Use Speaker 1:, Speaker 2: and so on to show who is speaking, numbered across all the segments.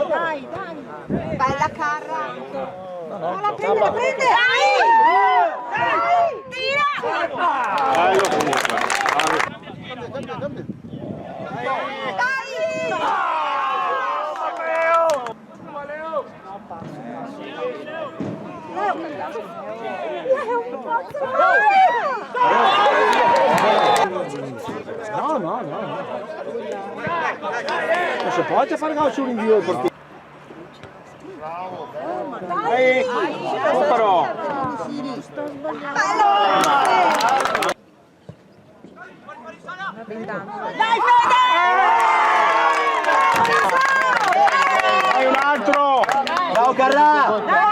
Speaker 1: Dai, bella carra. No, la prende, la prende. Dai! Tira!
Speaker 2: Bello comunque.
Speaker 3: No. Non si può fare calcio rinvio del portiere. Dai, però.
Speaker 1: Dai, Fede!
Speaker 3: Dai, un altro! Ciao Carrà!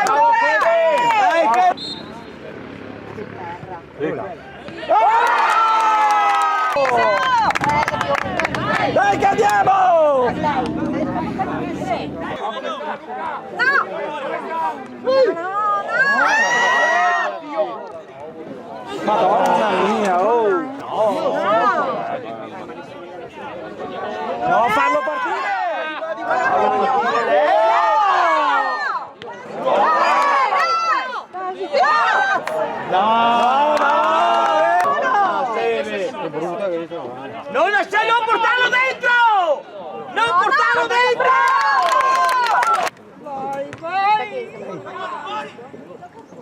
Speaker 1: Ciao Fede!
Speaker 3: Dai che andiamo! Madonna mia, oh! No, fallo partire!
Speaker 4: Non portarlo dentro! Non portarlo dentro!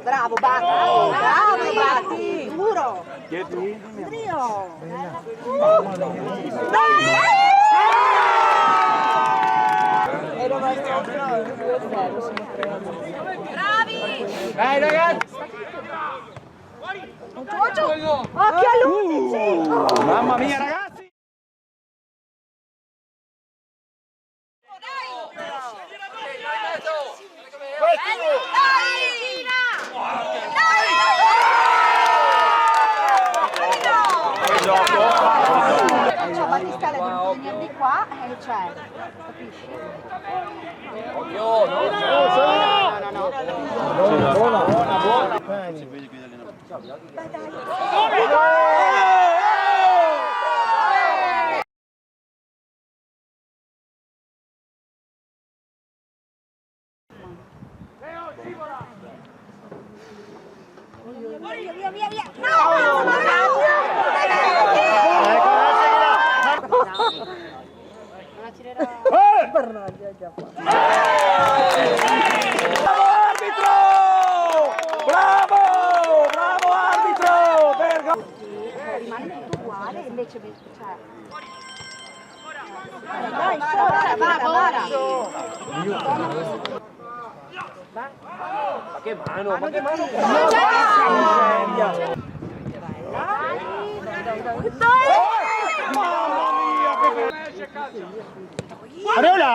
Speaker 1: Bravo, Batti! Bravo, Batti! Duro! Trio! Bravi!
Speaker 3: Dai ragazzi!
Speaker 1: Occhio all'11!
Speaker 3: Mamma mia ragazzi!
Speaker 1: Battistella deve venire di qua e cioè, capisci?
Speaker 3: Buona.
Speaker 1: Via! No! Bernardi ha già fatto.
Speaker 3: Bravo arbitro!
Speaker 1: Rimane tutto uguale, invece cioè. Dai, Bara.
Speaker 3: Ma che mano! Mamma mia, che Areola!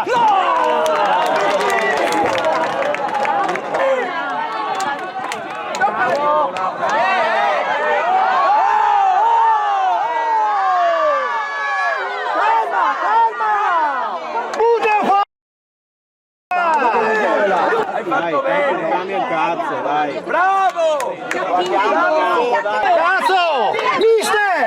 Speaker 3: Hai fatto bene! Dammi il cazzo, dai! Bravo! Cazzo! Mister!